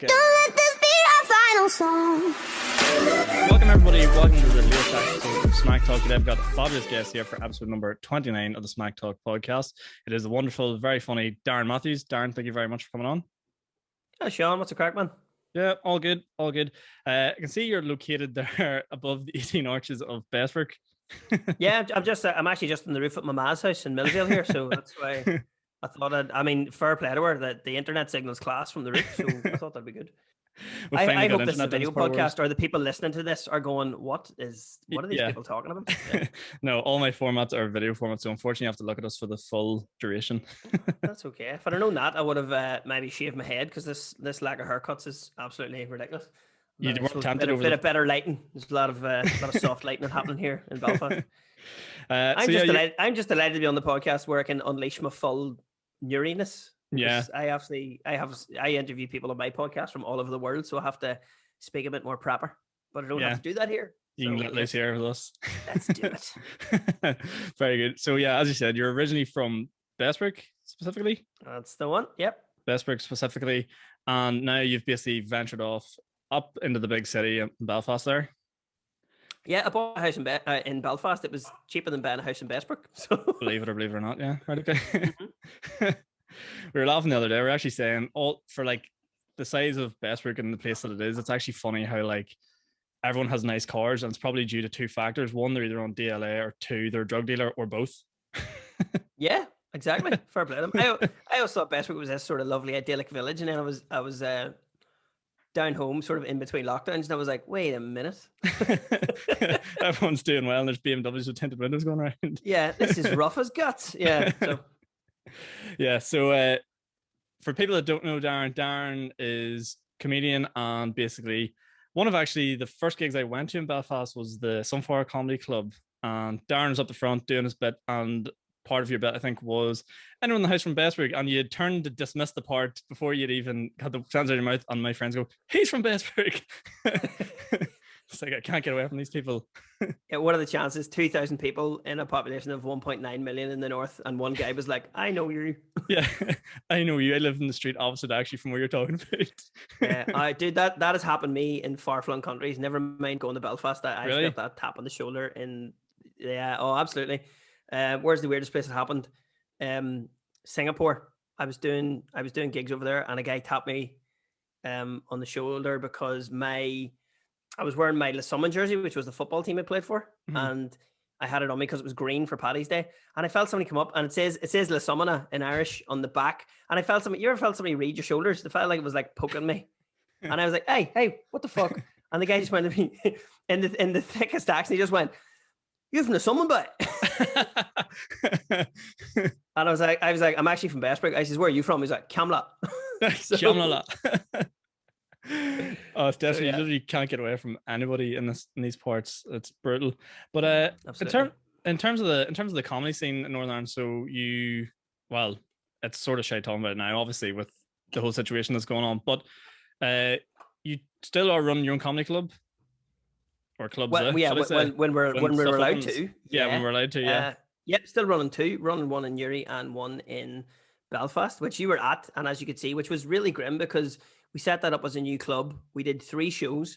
Don't let this be our final song. Welcome everybody, welcome to the latest episode of SMAC Talk. Today I've got a fabulous guest here for episode number 29 of the SMAC Talk podcast. It is the wonderful, very funny Darren Matthews. Darren, thank you very much for coming on. Hi Sean, what's the crack, man? Yeah, all good, all good. I can see you're located there above the 18 arches of Bestbrook. Yeah, I'm actually just on the roof at my ma's house in Millvale here, so that's why I thought fair play to her that the internet signal's class from the roof, so I thought that'd be good. I hope this is a video podcast, or the people listening to this are going, what are these people talking about? Yeah. No, all my formats are video formats, so unfortunately you have to look at us for the full duration. That's okay. If I'd have known that, I would have maybe shaved my head, because this lack of haircuts is absolutely ridiculous. You weren't tempted over a bit of better lighting. There's a lot of soft lighting happening here in Belfast. I'm just delighted to be on the podcast where I can unleash my full neuriness. Yeah, I interview people on my podcast from all over the world, so I have to speak a bit more proper, but I don't have to do that here. You can let loose here with us. Let's do it. Very good. So yeah, as you said, you're originally from Bestbrook specifically. That's the one. Yep. Bestbrook specifically, and now you've basically ventured off up into the big city in Belfast there. Yeah, I bought a house in Belfast. It was cheaper than buying a house in Bestbrook. So believe it or not, yeah, right, okay. Mm-hmm. We were laughing the other day. We were actually saying, all for like the size of Bestbrook and the place that it is, it's actually funny how like everyone has nice cars, and it's probably due to two factors. One, they're either on DLA, or two, they're a drug dealer, or both. Yeah, exactly. Fair play to them. I always thought Bestbrook was this sort of lovely idyllic village, and then I was down home, sort of in between lockdowns, and I was like, wait a minute. Everyone's doing well, and there's BMWs with tinted windows going around. Yeah, this is rough as guts. Yeah. So yeah, so for people that don't know Darren is comedian, and basically one of actually the first gigs I went to in Belfast was the Sunflower Comedy Club, and Darren was up the front doing his bit, and part of your bit I think was anyone in the house from Bestbrook, and you had turned to dismiss the part before you'd even had the sounds out of your mouth, and my friends go, he's from Bestbrook. It's like, I can't get away from these people. Yeah, what are the chances? 2,000 people in a population of 1.9 million in the north, and one guy was like, I know you. Yeah, I know you. I live in the street opposite actually from where you're talking about. Yeah, I did that has happened to me in far-flung countries. Never mind going to Belfast. I really? got that tap on the shoulder in, yeah, oh, absolutely. Where's the weirdest place it happened? Singapore. I was doing gigs over there, and a guy tapped me on the shoulder because I was wearing my Lesumman jersey, which was the football team I played for, and I had it on me because it was green for Paddy's Day, and I felt somebody come up, and it says Lesumman in Irish on the back, and I felt somebody. You ever felt somebody read your shoulders? It felt like it was like poking me, and I was like, "Hey, what the fuck?" And the guy just went to me in the thickest accent. He just went, "You're from Lesumman, but." And I was like, "I'm actually from Bestbrook." I says, "Where are you from?" He's like, "Camla." Camla. Oh, it's definitely you literally can't get away from anybody in these parts. It's brutal. But in terms of the comedy scene in Northern Ireland, so it's sort of shy talking about it now, obviously, with the whole situation that's going on. But you still are running your own comedy club or clubs? Well, yeah, when we're allowed to. Yeah, when we're allowed to. Yeah. Yep, still running two. Running one in Newry and one in Belfast, which you were at, and as you could see, which was really grim because we set that up as a new club. We did 3 shows,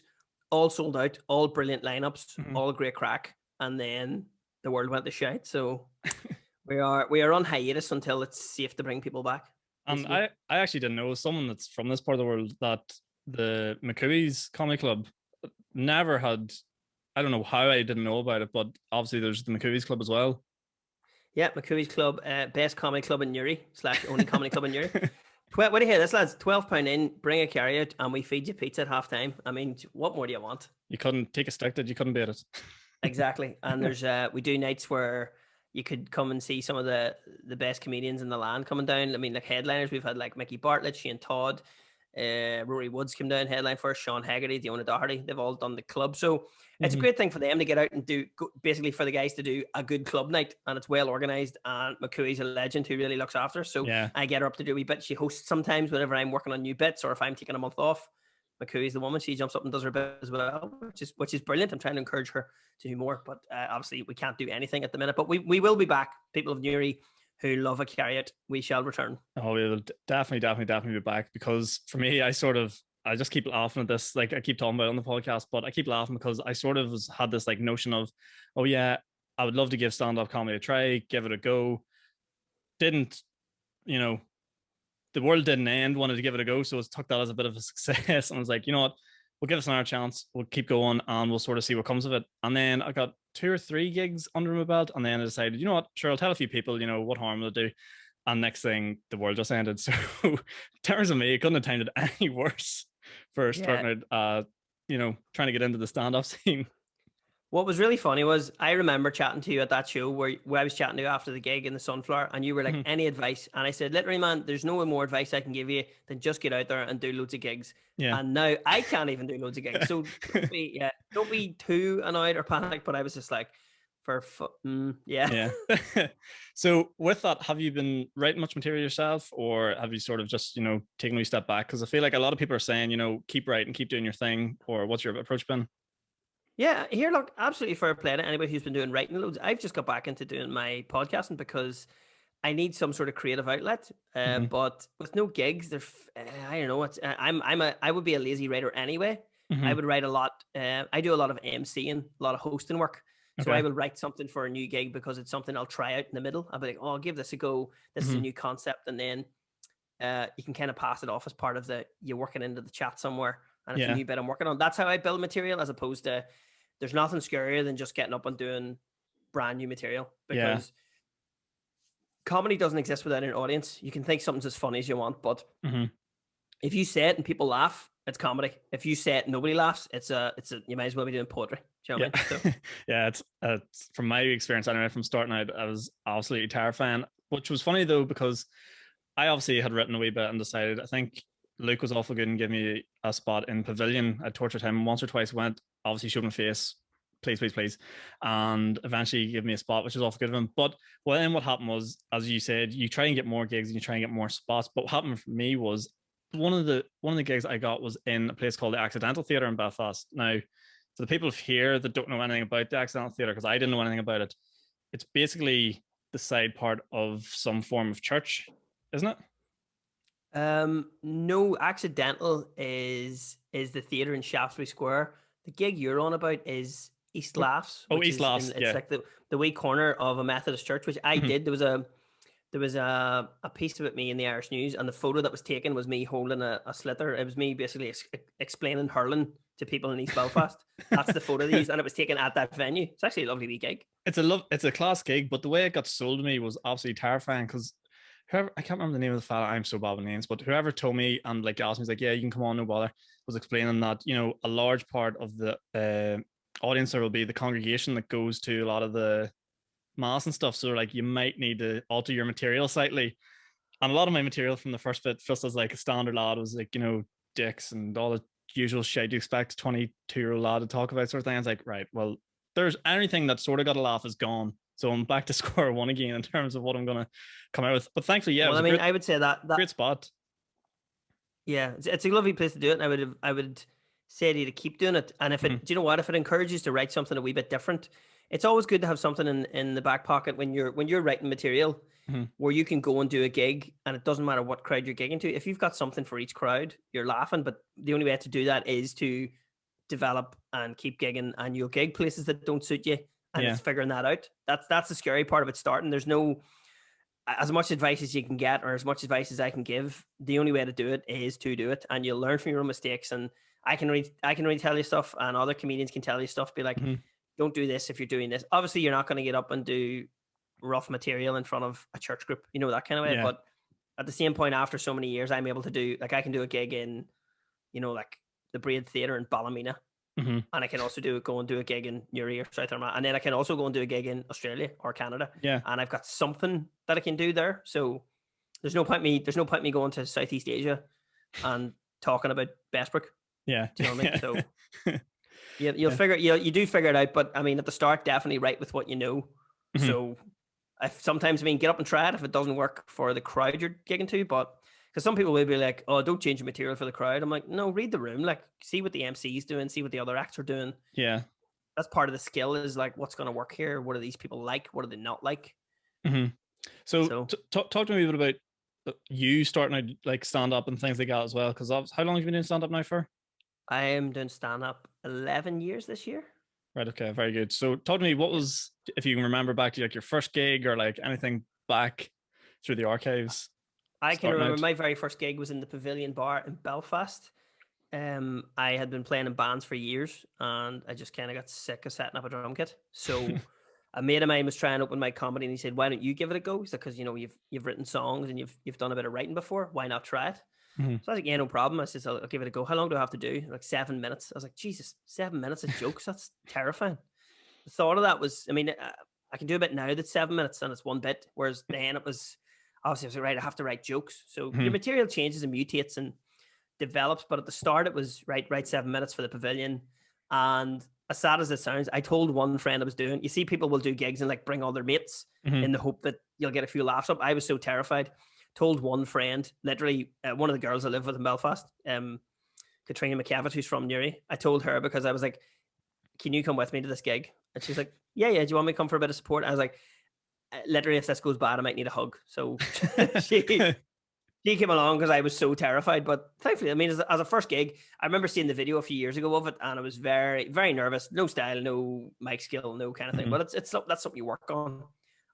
all sold out, all brilliant lineups, all great crack, and then the world went to shite. So we are on hiatus until it's safe to bring people back. And I actually didn't know, someone that's from this part of the world, that the McAleavey's Comedy Club never had. I don't know how I didn't know about it, but obviously there's the McAleavey's Club as well. Yeah, McAleavey's Club, best comedy club in Newry / only comedy club in Newry. What do you hear this, lads? £12 in, bring a carry-out, and we feed you pizza at half time. I mean, what more do you want? You couldn't take a stick, you couldn't beat it. Exactly. And there's we do nights where you could come and see some of the best comedians in the land coming down. I mean, like headliners, we've had like Mickey Bartlett, Shane Todd, Rory Woods came down headline for us, Sean Haggerty, Diona Doherty. They've all done the club. So it's a great thing for them to get out and do, basically for the guys to do a good club night, and it's well organized, and McCooey's a legend who really looks after us. So I get her up to do a wee bit. She hosts sometimes whenever I'm working on new bits, or if I'm taking a month off. McCooey's the woman. She jumps up and does her bit as well, which is brilliant. I'm trying to encourage her to do more, but obviously we can't do anything at the minute. But we will be back. People of Newry who love a carry-out, we shall return. Oh, we will definitely be back, because for me, I sort of I just keep laughing at this. Like I keep talking about it on the podcast, but I keep laughing because I sort of had this like notion of, oh yeah, I would love to give stand-up comedy a try, give it a go. Didn't, you know, the world didn't end, wanted to give it a go. So I took that as a bit of a success. And I was like, you know what, we'll give this another chance. We'll keep going and we'll sort of see what comes of it. And then I got 2 or 3 gigs under my belt. And then I decided, you know what, sure, I'll tell a few people, you know, what harm will it do? And next thing, the world just ended. So in terms of me, it couldn't have timed it any worse for starting out, you know, trying to get into the stand-up scene. What was really funny was I remember chatting to you at that show where I was chatting to you after the gig in the Sunflower, and you were like, any advice? And I said, literally, man, there's no more advice I can give you than just get out there and do loads of gigs. Yeah. And now I can't even do loads of gigs. So don't be too annoyed or panicked. But I was just like, yeah. So with that, have you been writing much material yourself, or have you sort of just, you know, taken a wee step back? Because I feel like a lot of people are saying, you know, keep writing, keep doing your thing. Or what's your approach been? Yeah, here, look, absolutely fair play to anybody who's been doing writing loads. I've just got back into doing my podcasting because I need some sort of creative outlet. But with no gigs, I don't know. I would be a lazy writer anyway. I would write a lot. I do a lot of MCing, a lot of hosting work. So I will write something for a new gig because it's something I'll try out in the middle. I'll be like, oh, I'll give this a go. This is a new concept. And then you can kind of pass it off as part of you're working into the chat somewhere. And it's a new bit I'm working on. That's how I build material, as opposed to there's nothing scarier than just getting up and doing brand new material, because comedy doesn't exist without an audience. You can think something's as funny as you want, but if you say it and people laugh, it's comedy. If you say it and nobody laughs, you might as well be doing poetry. Do you know what I mean? So, yeah, it's from my experience anyway, from starting out, I was absolutely terrifying, which was funny though, because I obviously had written a wee bit and decided, I think Luke was awful good and gave me a spot in Pavilion. I tortured him once or twice, went, obviously showed my face, please. And eventually he gave me a spot, which was awful good of him. But then what happened was, as you said, you try and get more gigs and you try and get more spots. But what happened for me was one of the gigs I got was in a place called the Accidental Theatre in Belfast. Now, for the people here that don't know anything about the Accidental Theatre, because I didn't know anything about it, it's basically the side part of some form of church, isn't it? No, Accidental is the theatre in Shaftesbury Square. The gig you're on about is East Laughs. East Laughs. It's like the wee corner of a Methodist church, which I did. There was a piece about me in the Irish News, and the photo that was taken was me holding a sliotar. It was me basically explaining hurling to people in East Belfast. That's the photo they used, and it was taken at that venue. It's actually a lovely wee gig. It's a class gig, but the way it got sold to me was absolutely terrifying, because whoever, I can't remember the name of the fella, I'm so bad with names, but whoever told me and like asked me, he's like, yeah, you can come on, no bother, was explaining that, you know, a large part of the audience there will be the congregation that goes to a lot of the mass and stuff. So like you might need to alter your material slightly. And a lot of my material from the first bit, just as like a standard lad, was like, you know, dicks and all the usual shit you expect a 22-year-old lad to talk about, sort of thing. I was like, right, well, there's anything that sort of got a laugh is gone. So I'm back to square one again in terms of what I'm going to come out with. But thankfully, yeah. Well, I mean, I would say that great spot. Yeah, it's a lovely place to do it. And I would say to you to keep doing it. And if it, do you know what? If it encourages you to write something a wee bit different, it's always good to have something in the back pocket when you're writing material where you can go and do a gig, and it doesn't matter what crowd you're gigging to. If you've got something for each crowd, you're laughing. But the only way to do that is to develop and keep gigging, and you'll gig places that don't suit you. And it's figuring that out. That's the scary part of it starting. There's no, as much advice as you can get or as much advice as I can give, the only way to do it is to do it. And you'll learn from your own mistakes. And I can really tell you stuff, and other comedians can tell you stuff. Be like, don't do this if you're doing this. Obviously, you're not going to get up and do rough material in front of a church group, you know, that kind of way. Yeah. But at the same point, after so many years, I'm able to do, like, I can do a gig in, you know, like the Braid Theatre in Ballymena. And I can also go and do a gig in Newry or South Armagh, and then I can also go and do a gig in Australia or Canada. Yeah, and I've got something that I can do there. So there's no point me going to Southeast Asia and talking about Bestbrook. Yeah, do you know what I mean? So you do figure it out. But I mean, at the start, definitely write with what you know. So sometimes get up and try it if it doesn't work for the crowd you're gigging to, but. Because some people will be like, oh, don't change your material for the crowd. I'm like, no, read the room. Like, see what the MC's doing, see what the other acts are doing. Yeah. That's part of the skill, is like, what's going to work here? What are these people like? What are they not like? So talk to me a bit about you starting out like stand up and things like that as well? Because how long have you been doing stand up now for? I am doing stand up 11 years this year. Right. Okay. Very good. So, talk to me. What Yeah. was, if you can remember back to like your first gig or like anything back through the archives? I can Starting remember out. my very first gig was in the Pavilion Bar in Belfast. I had been playing in bands for years, and I just kind of got sick of setting up a drum kit. So a mate of mine was trying to open my comedy, and he said, "Why don't you give it a go?" He said, "Because you've written songs and you've done a bit of writing before. Why not try it?" Mm-hmm. So I was like, "Yeah, no problem." I said, "I'll give it a go. How long do I have to do?" Like 7 minutes. I was like, "Jesus, 7 minutes of jokes? That's terrifying." The thought of that was, I mean, I can do a bit now that's 7 minutes and it's one bit, whereas then it was obviously I was like, right, I have to write jokes. So your material changes and mutates and develops, but at the start it was write 7 minutes for the Pavilion. And as sad as it sounds, I told one friend I was doing, you see, people will do gigs and like bring all their mates in the hope that you'll get a few laughs up. I was so terrified. Told one friend, literally one of the girls I live with in Belfast, Katrina McAveett, who's from Newry. I told her because I was like, can you come with me to this gig? And she's like, yeah, do you want me to come for a bit of support? I was like, literally, if this goes bad, I might need a hug. So she came along because I was so terrified. But thankfully, I mean, as a first gig, I remember seeing the video a few years ago of it, and I was very, very nervous. No style, no mic skill, no kind of thing. But that's something you work on.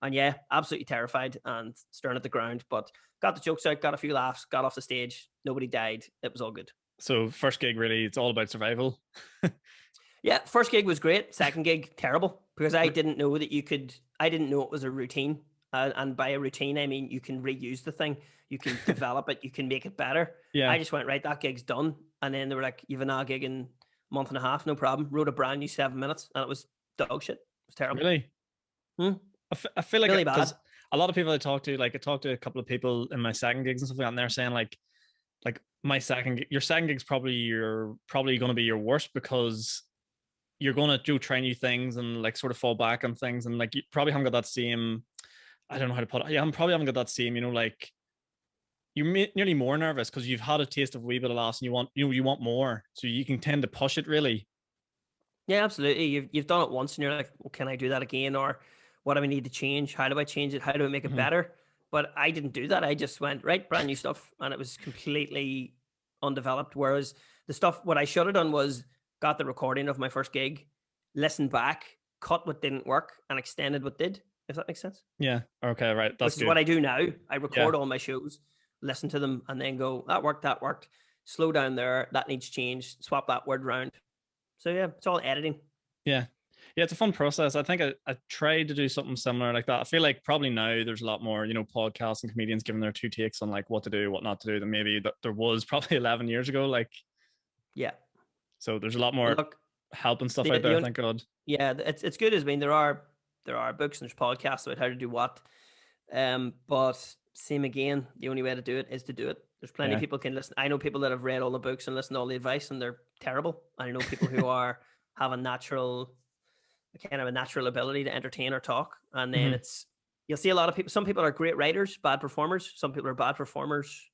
And yeah, absolutely terrified and staring at the ground. But got the jokes out, got a few laughs, got off the stage. Nobody died. It was all good. So first gig, really, it's all about survival. Yeah, first gig was great. Second gig, terrible, because I didn't know that you could. I didn't know it was a routine, and by a routine, I mean you can reuse the thing, you can develop it, you can make it better. Yeah. I just went, right, that gig's done, and then they were like, "You've a gig in a month and a half, no problem." Wrote a brand new 7 minutes, and it was dog shit. It was terrible. Really? I feel like really because bad. a lot of people I talk to, like I talked to a couple of people in my second gigs and stuff like that, and they're saying like your second gig's probably going to be your worst because you're going to do try new things and like sort of fall back on things, and like you probably haven't got that same, I don't know how to put it. Yeah, I probably haven't got that same, like you're nearly more nervous because you've had a taste of a wee bit of laughs and you want more, so you can tend to push it really. Yeah, absolutely. You've done it once, and you're like, well, can I do that again? Or what do I need to change? How do I change it? How do I make it better? But I didn't do that. I just went, right, brand new stuff. And it was completely undeveloped. Whereas the stuff, what I should have done was got the recording of my first gig, listened back, cut what didn't work, and extended what did, if that makes sense. Yeah. Okay. Right. That's Which is what I do now. I record all my shows, listen to them, and then go, that worked. Slow down there. That needs change. Swap that word around. So yeah, it's all editing. Yeah. Yeah, it's a fun process. I think I tried to do something similar like that. I feel like probably now there's a lot more, podcasts and comedians giving their two takes on like what to do, what not to do than maybe that there was probably 11 years ago. Like, yeah. So there's a lot more help and stuff out there, thank God. Yeah, it's good. I mean, there are books and there's podcasts about how to do what. But same again, the only way to do it is to do it. There's plenty of people can listen. I know people that have read all the books and listened to all the advice and they're terrible. I know people who have a natural ability to entertain or talk. And then you'll see a lot of people. Some people are great writers, bad performers. Some people are bad performers.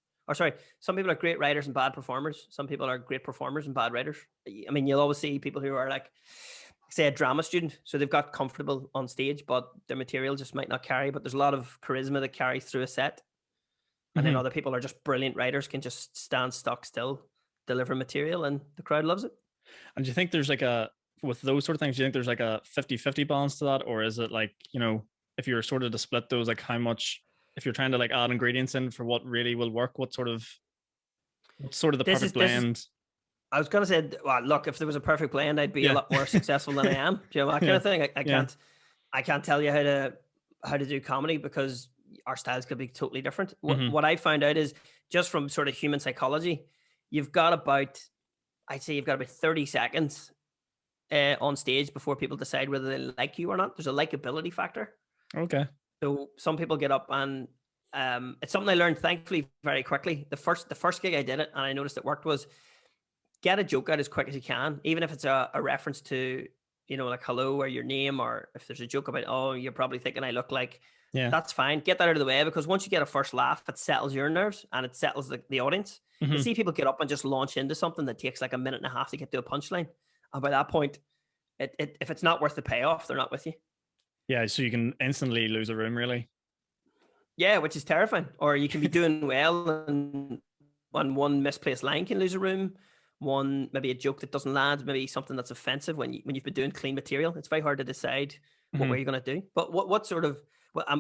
Some people are great writers and bad performers. Some people are great performers and bad writers. I mean, you'll always see people who are like, say, a drama student. So they've got comfortable on stage, but their material just might not carry. But there's a lot of charisma that carries through a set. And then other people are just brilliant writers, can just stand stock still, deliver material, and the crowd loves it. And do you think there's like with those sort of things, do you think there's like a 50-50 balance to that? Or is it like, if you're sort of to split those, like how much, if you're trying to like add ingredients in for what really will work, what's sort of the perfect blend? I was going to say, well, look, if there was a perfect blend, I'd be a lot more successful than I am. Do you know, that kind of thing? I can't tell you how to do comedy because our styles could be totally different. What I found out is just from sort of human psychology, you've got about 30 seconds on stage before people decide whether they like you or not. There's a likability factor. Okay. So some people get up and it's something I learned, thankfully, very quickly. The first gig I did it and I noticed it worked was get a joke out as quick as you can, even if it's a reference to, like hello or your name, or if there's a joke about, oh, you're probably thinking I look like, that's fine. Get that out of the way, because once you get a first laugh, it settles your nerves and it settles the audience. You see people get up and just launch into something that takes like a minute and a half to get to a punchline. And by that point, if it's not worth the payoff, they're not with you. Yeah, so you can instantly lose a room, really. Yeah, which is terrifying. Or you can be doing well and one misplaced line can lose a room. One, maybe a joke that doesn't land, maybe something that's offensive when you've been doing clean material. It's very hard to decide what way you're going to do. But what sort of,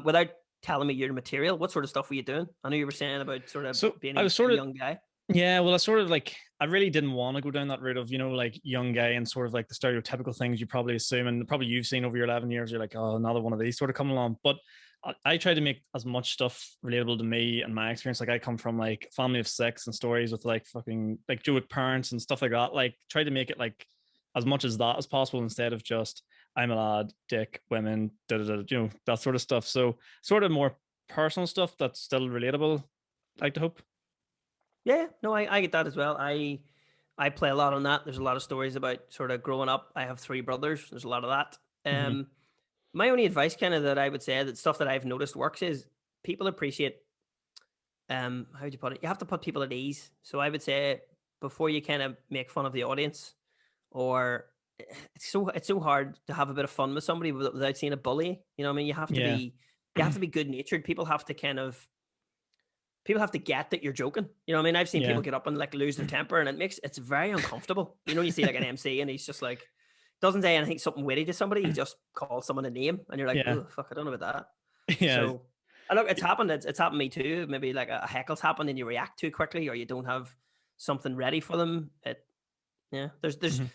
without telling me your material, what sort of stuff were you doing? I know you were saying about sort of So being I a was sort of, young guy. yeah, well, I sort of like, I really didn't want to go down that route of, like young guy and sort of like the stereotypical things you probably assume, and probably you've seen over your 11 years. You're like, oh, another one of these sort of coming along. But I try to make as much stuff relatable to me and my experience. Like I come from like a family of 6 and stories with like fucking like Jewish parents and stuff like that. Like try to make it like as much as that as possible instead of just I'm a lad, dick, women, that sort of stuff. So sort of more personal stuff that's still relatable. I like to hope. Yeah, no, I get that as well. I play a lot on that. There's a lot of stories about sort of growing up. I have 3 brothers. There's a lot of that. Mm-hmm. My only advice kind of that I would say that stuff that I've noticed works is people appreciate how would you put it? You have to put people at ease. So I would say before you kind of make fun of the audience, or it's so hard to have a bit of fun with somebody without seeing a bully. You know what I mean? Yeah. You have to be good natured. People have to get that you're joking. You know what I mean? I've seen Yeah. people get up and like lose their temper, and it's very uncomfortable. You know, you see like an MC and he's just like doesn't say anything something witty to somebody. He just calls someone a name, and you're like, Yeah. oh fuck, I don't know about Yeah. that. So and look, it's happened. It's happened to me too. Maybe like a heckle's happened and you react too quickly, or you don't have something ready for them. There's Mhm.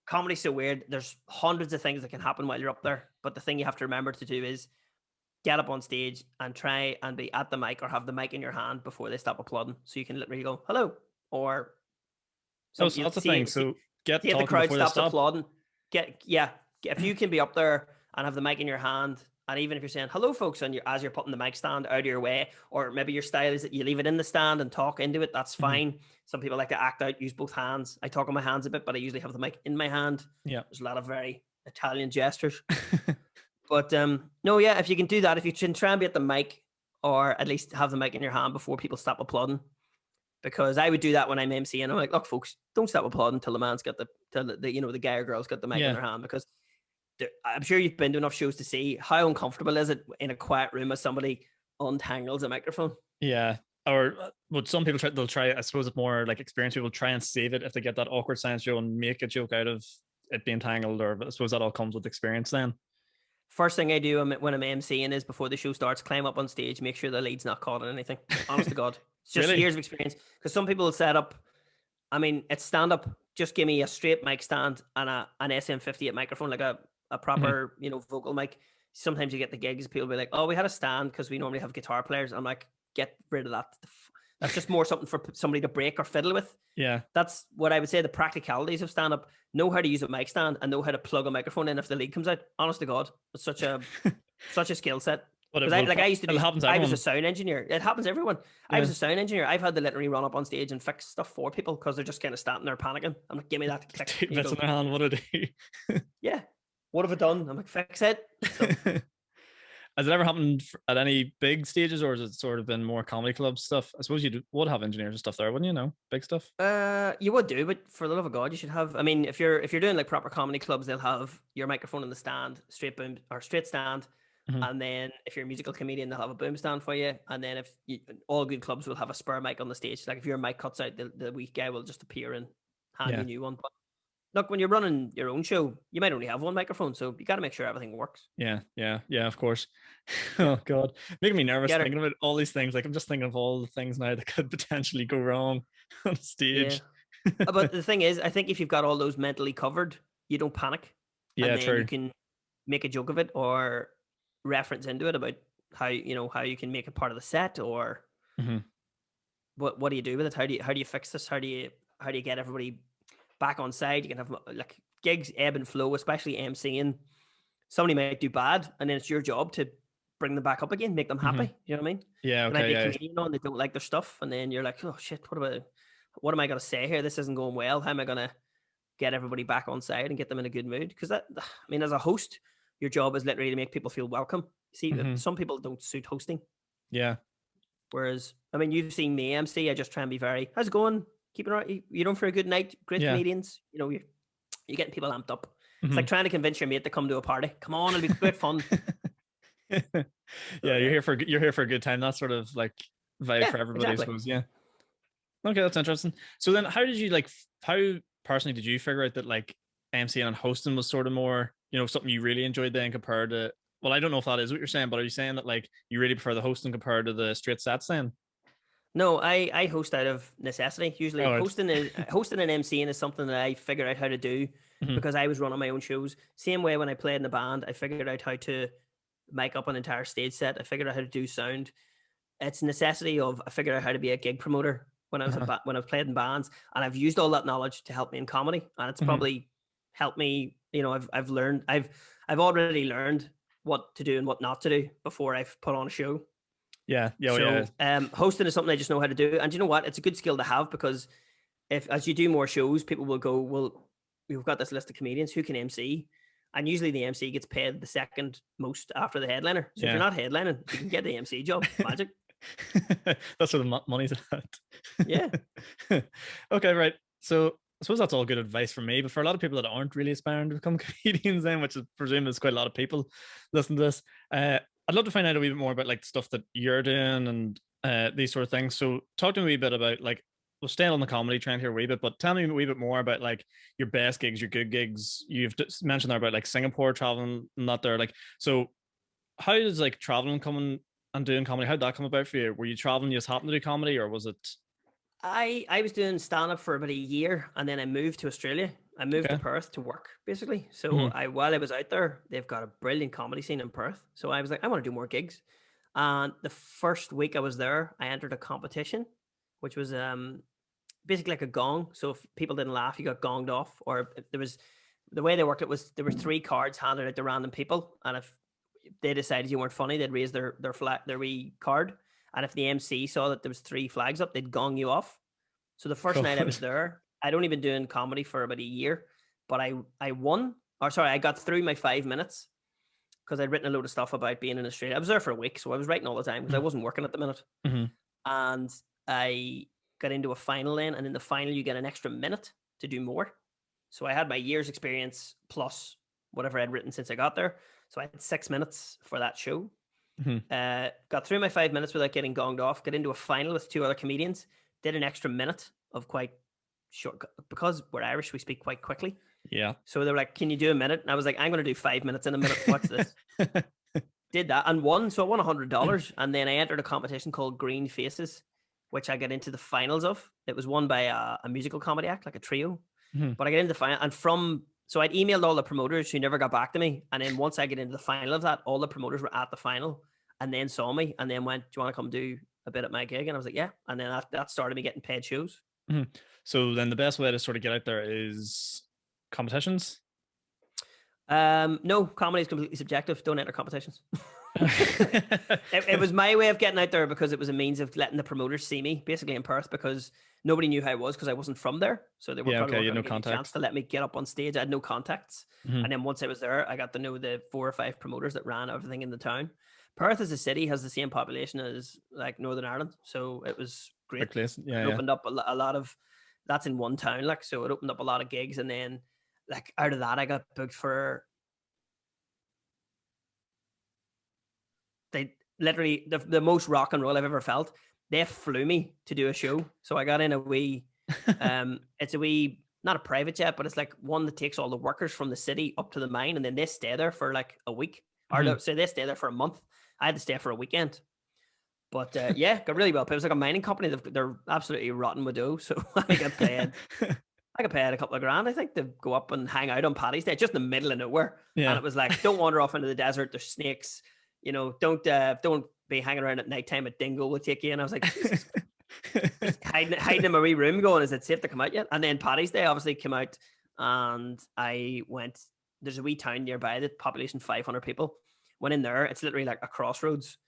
comedy's so weird. There's hundreds of things that can happen while you're up there, but the thing you have to remember to do is get up on stage and try and be at the mic or have the mic in your hand before they stop applauding, so you can literally go hello, or Oh, some so you that's the see thing. So get see if the talking crowd before they stops stop. applauding. If you can be up there and have the mic in your hand, and even if you're saying hello, folks, and as you're putting the mic stand out of your way, or maybe your style is that you leave it in the stand and talk into it, that's Mhm. fine. Some people like to act out, use both hands. I talk on my hands a bit, but I usually have the mic in my hand. Yeah. There's a lot of very Italian gestures. But no, yeah, if you can do that, if you can try and be at the mic, or at least have the mic in your hand before people stop applauding, because I would do that when I'm MCing. I'm like, look, folks, don't stop applauding till the man's got the guy or girl's got the mic in Yeah. their hand, because I'm sure you've been to enough shows to see how uncomfortable is it in a quiet room as somebody untangles a microphone. Yeah. Or what some people they'll try, I suppose it's more like experienced people try and save it if they get that awkward science show and make a joke out of it being tangled, or I suppose that all comes with experience then. First thing I do when I'm MCing is before the show starts, climb up on stage, make sure the lead's not caught on anything. Honest to God. It's just Really? years of experience. Because some people will set up, I mean, it's stand up. Just give me a straight mic stand and an SM58 microphone, like a proper, vocal mic. Sometimes you get the gigs, people be like, oh, we had a stand because we normally have guitar players. I'm like, get rid of that. That's just more something for somebody to break or fiddle with. Yeah. That's what I would say the practicalities of stand up. Know how to use a mic stand and know how to plug a microphone in if the lead comes out. Honest to God, it's such a skill set. But Because I used to do. I was a sound sound engineer. It happens to everyone. Yeah. I was a sound engineer. I've had to literally run up on stage and fix stuff for people because they're just kind of standing there panicking. I'm like, give me that. Take bits in their hand. What do I do? Yeah. What have I done? I'm like, fix it. So. Has it ever happened at any big stages, or has it sort of been more comedy club stuff? I suppose you would have engineers and stuff there, wouldn't you? Know, big stuff. You would do, but for the love of God, you should have. I mean, if you're doing like proper comedy clubs, they'll have your microphone in the stand, straight boom or straight stand, and then if you're a musical comedian, they'll have a boom stand for you. And then all good clubs will have a spare mic on the stage. Like if your mic cuts out, the weak guy will just appear and hand you a new one. But look, when you're running your own show, you might only have one microphone, so you got to make sure everything works. Yeah, of course. Oh God, making me nervous thinking about all these things. Like I'm just thinking of all the things now that could potentially go wrong on stage. Yeah. But the thing is, I think if you've got all those mentally covered, you don't panic. Yeah, and then true. You can make a joke of it or reference into it about how you can make it part of the set, or what do you do with it? How do you fix this? How do you get everybody back on side? You can have like gigs ebb and flow, especially MCing. Somebody might do bad, and then it's your job to bring them back up again, make them happy. You know what I mean? Yeah, okay. There might be a comedian on, they don't like their stuff, and then you're like, oh shit, what am I going to say here? This isn't going well. How am I going to get everybody back on side and get them in a good mood? Because as a host, your job is literally to make people feel welcome. See, some people don't suit hosting. Yeah. Whereas, I mean, you've seen me MC. I just try and be very, how's it going? Keep it right. You're on for a good night. Great comedians. You're getting people amped up. It's like trying to convince your mate to come to a party. Come on, it'll be great fun. Yeah, So, you're here for a good time. That sort of like vibe yeah, for everybody, I exactly. suppose. Yeah. Okay, that's interesting. So then, how did you like? How personally did you figure out that like MCing and hosting was sort of more, something you really enjoyed then compared to? Well, I don't know if that is what you're saying, but are you saying that like you really prefer the hosting compared to the straight sets then? No, I host out of necessity. Usually, All right. hosting and MCing is something that I figured out how to do Mhm. because I was running my own shows. Same way when I played in the band, I figured out how to make up an entire stage set. I figured out how to do sound. It's a necessity of I figured out how to be a gig promoter when I was Uh-huh. when I've played in bands, and I've used all that knowledge to help me in comedy, and it's Mhm. probably helped me. I've learned I've already learned what to do and what not to do before I've put on a show. Yeah. Yeah. Yeah. So hosting is something I just know how to do, and you know what? It's a good skill to have because if as you do more shows, people will go, well, we've got this list of comedians who can MC, and usually the MC gets paid the second most after the headliner. So if you're Yeah. not headlining, if you can get the MC job, magic. That's where the money's Yeah. at. Okay, right. So I suppose that's all good advice for me, but for a lot of people that aren't really aspiring to become comedians, then, which I presume is quite a lot of people listening to this, I'd love to find out a wee bit more about like stuff that you're doing and these sort of things. So talk to me a wee bit about like we'll stay on the comedy trend here a wee bit, but tell me a wee bit more about like your best gigs, your good gigs. You've mentioned there about like Singapore traveling and that there. Like, so how does like traveling coming and doing comedy? How'd that come about for you? Were you traveling, you just happened to do comedy, or was it I was doing stand up for about a year and then I moved to Australia. I moved to okay? Perth to work basically. So Mm-hmm. I while I was out there, they've got a brilliant comedy scene in Perth. So I was like, I want to do more gigs. And the first week I was there, I entered a competition, which was basically like a gong. So if people didn't laugh, you got gonged off. Or there was the way they worked it was there were three cards handed out to random people, and if they decided you weren't funny, they'd raise their flag, their wee card. And if the MC saw that there was three flags up, they'd gong you off. So the first Cool. night I was there, I'd only been doing comedy for about a year, but I won, or sorry, I got through my 5 minutes because I'd written a load of stuff about being in Australia. I was there for a week, so I was writing all the time because I wasn't working at the minute. Mm-hmm. And I got into a final then, and in the final you get an extra minute to do more. So I had my year's experience plus whatever I'd written since I got there. So I had 6 minutes for that show. Mm-hmm. Got through my 5 minutes without getting gonged off. Got into a final with two other comedians. Did an extra minute of quite short because we're Irish. We speak quite quickly. Yeah. So they were like, "Can you do a minute?" And I was like, "I'm going to do 5 minutes in a minute. What's this?" Did that and won. So I won $100, and then I entered a competition called Green Faces, which I got into the finals of. It was won by a musical comedy act, like a trio. Mm-hmm. But I got into the final, and so I'd emailed all the promoters who never got back to me, and then once I get into the final of that, all the promoters were at the final, and then saw me, and then went, "Do you want to come do a bit at my gig?" And I was like, "Yeah." And then that started me getting paid shows. Mm-hmm. So then the best way to sort of get out there is competitions. No, comedy is completely subjective. Don't enter competitions. It was my way of getting out there because it was a means of letting the promoters see me basically in Perth because nobody knew how I was because I wasn't from there. So they were Yeah, probably okay, you going know to give me a chance contacts. to let me get up on stage. I had no contacts. Mm-hmm. And then once I was there, I got to know the 4 or 5 promoters that ran everything in the town. Perth as a city has the same population as like Northern Ireland. So it was Big great. place. Yeah, It yeah. opened up a lot of, that's in one town. Like, so it opened up a lot of gigs. And then like out of that, I got booked for they literally the most rock and roll I've ever felt. They flew me to do a show. So I got in a wee it's a wee not a private jet, but it's like one that takes all the workers from the city up to the mine and then they stay there for like a week. Or Mm-hmm. so they stay there for a month. I had to stay for a weekend. But yeah, got really well paid. It was like a mining company. They're absolutely rotten with dough. So I got paid. I got paid a couple of grand, I think, to go up and hang out on Paddy's Day, just in the middle of nowhere. And Yeah. it was like, don't wander off into the desert. There's snakes. Don't be hanging around at nighttime. A dingo will take you. And I was like, Jesus, just hiding in my wee room, going, is it safe to come out yet? And then Paddy's Day obviously came out, and I went. There's a wee town nearby, the population 500 people. Went in there. It's literally like a crossroads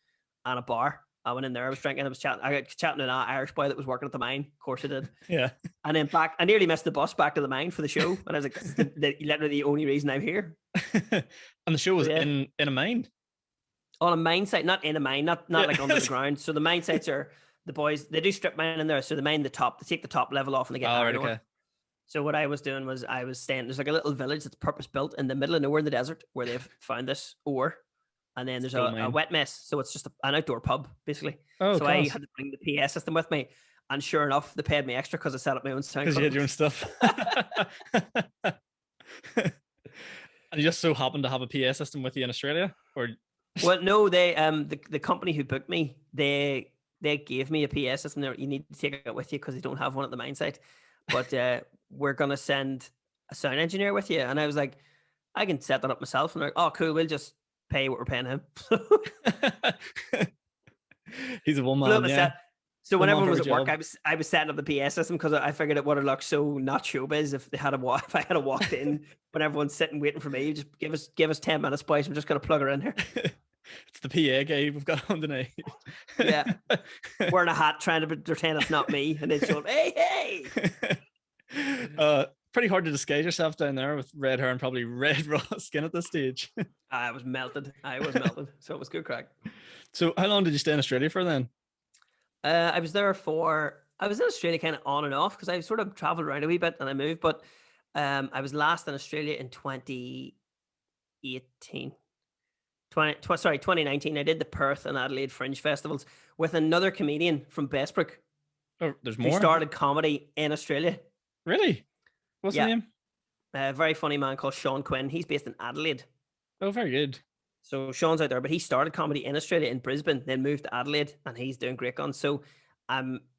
and a bar. I went in there. I was drinking. I was chatting. I got chatting to an Irish boy that was working at the mine. Of course, I did. Yeah. And then back, I nearly missed the bus back to the mine for the show. And I was like, this is literally the only reason I'm here. And the show was So, yeah. in a mine. On a mine site, not in a mine, not like under the ground. So the mine sites are the boys, they do strip mine in there. So the mine, they take the top level off and they get iron ore. Okay. So what I was doing was I was staying, there's like a little village that's purpose built in the middle of nowhere in the desert where they've found this ore. and then there's Cool, a man. wet mess, so it's just an outdoor pub basically. Oh, So I class. had to bring the PA system with me, and sure enough, they paid me extra because I set up my own sound Because you had your own cards. stuff. And you just so happened to have a PA system with you in Australia, or Well, no, they the company who booked me, they gave me a PA system. There, you need to take it with you because they don't have one at the mine site. But we're gonna send a sound engineer with you, and I was like, I can set that up myself. And they're like, oh, cool, we'll just pay what we're paying him. he's a one Flew up man, a yeah. set. So when One man everyone for was a at work, job. I was setting up the PA system because I figured it would have looked so not showbiz if they had if I had walked in when everyone's sitting waiting for me. Just give us 10 minutes, boys. We're just gonna plug her in here. It's the PA guy we've got on tonight. Yeah, wearing a hat, trying to pretend it's not me, and then show up, hey. Pretty hard to disguise yourself down there with red hair and probably red raw skin at this stage. I was melted. So it was good crack. So how long did you stay in Australia for then? I was in Australia kind of on and off because I sort of traveled around a wee bit and I moved, but I was last in Australia in 2019. I did the Perth and Adelaide Fringe Festivals with another comedian from Bestbrook Oh, there's who more. started comedy in Australia. Really? What's Yeah. the name? A very funny man called Sean Quinn. He's based in Adelaide. Oh, very good. So Sean's out there, but he started comedy in Australia, in Brisbane, then moved to Adelaide, and he's doing great guns. So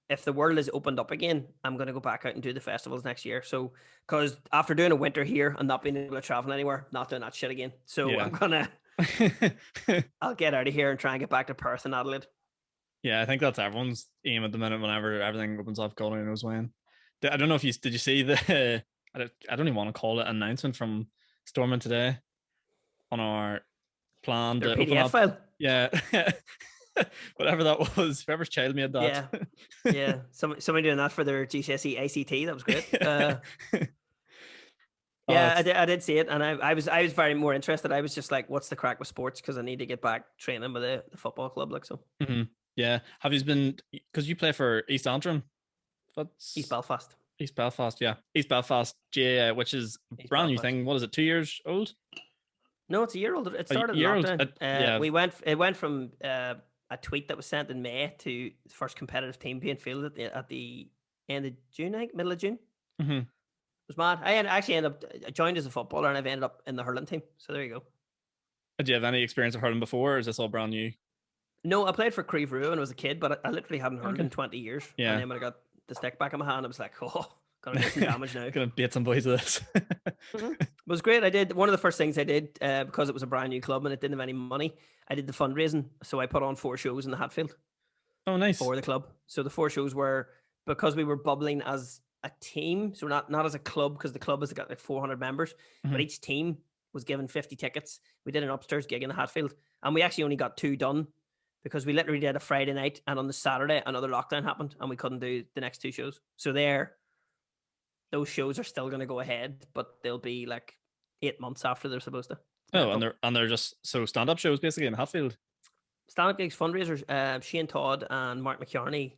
if the world is opened up again, I'm going to go back out and do the festivals next year. So, because after doing a winter here and not being able to travel anywhere, not doing that shit again. So Yeah. I'm going to, I'll get out of here and try and get back to Perth and Adelaide. Yeah, I think that's everyone's aim at the minute whenever everything opens up, God only knows when. I don't know if did you see the, I don't even want to call it announcement from Stormont today on our plan Their to open PDF up. file. Yeah. Whatever that was, whoever's child made that. Yeah. Somebody doing that for their GCSE ACT. That was great. Yeah, I did see it, and I was very more interested. I was just like, "What's the crack with sports?" Because I need to get back training with the football club, like so. Mm-hmm. Yeah, have you been? Because you play for East Antrim, that's East Belfast. East Belfast, yeah, East Belfast GAA, which is a brand new thing. What is it? 2 years old? No, it's a year old. It started in lockdown. Yeah, It went from a tweet that was sent in May to the first competitive team being fielded at the end of June, I think, middle of June. Mm-hmm. It was mad. I actually I joined as a footballer, and I've ended up in the hurling team. So there you go. Did you have any experience of hurling before, or is this all brand new? No, I played for Creeveroo when I was a kid, but I literally hadn't hurled in 20 years. Yeah. And then when I got the stick back in my hand, I was like, oh, gonna do some damage now. Gonna beat some boys with this. It was great. I did one of the first things I did because it was a brand new club and it didn't have any money. I did the fundraising, so I put on 4 shows in the Hatfield. Oh, nice. For the club. So the 4 shows were because we were bubbling as a team, so not as a club, because the club has got like 400 members, but each team was given 50 tickets. We did an upstairs gig in the Hatfield, and we actually only got 2 done because we literally did a Friday night, and on the Saturday another lockdown happened, and we couldn't do the next 2 shows. So those shows are still going to go ahead, but they'll be like 8 months after they're supposed to. Oh, and they're just stand-up shows basically in Hatfield. Stand-up gigs, fundraisers. Shane Todd and Mark McKiarney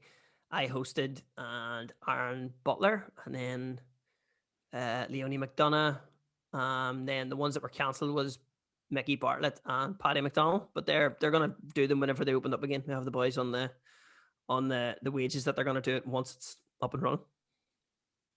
I hosted, and Aaron Butler, and then Leonie McDonough. Then the ones that were cancelled was Mickey Bartlett and Paddy McDonald, but they're gonna do them whenever they open up again. We have the boys on the wages that they're gonna do it once it's up and running.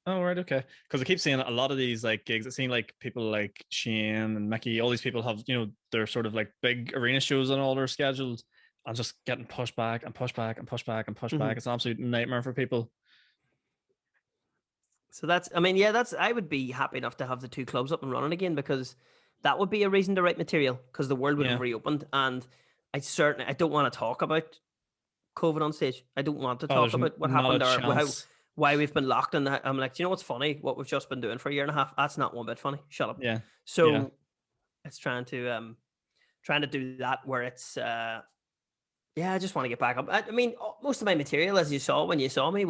Oh, right, okay. Because I keep seeing a lot of these like gigs. It seems like people like Shane and Mickey, all these people have, their sort of like big arena shows on all their schedules, and just getting pushed back and pushed back and pushed back and pushed back. It's an absolute nightmare for people. So I would be happy enough to have the 2 clubs up and running again, because that would be a reason to write material, because the world would have reopened. And I don't want to talk about COVID on stage. I don't want to talk about what happened or why we've been locked in. I'm like, do you know what's funny? What we've just been doing for a year and a half, that's not one bit funny. Shut up. Yeah. So it's trying to do that where it's I just want to get back up. I mean, most of my material, as you saw when you saw me,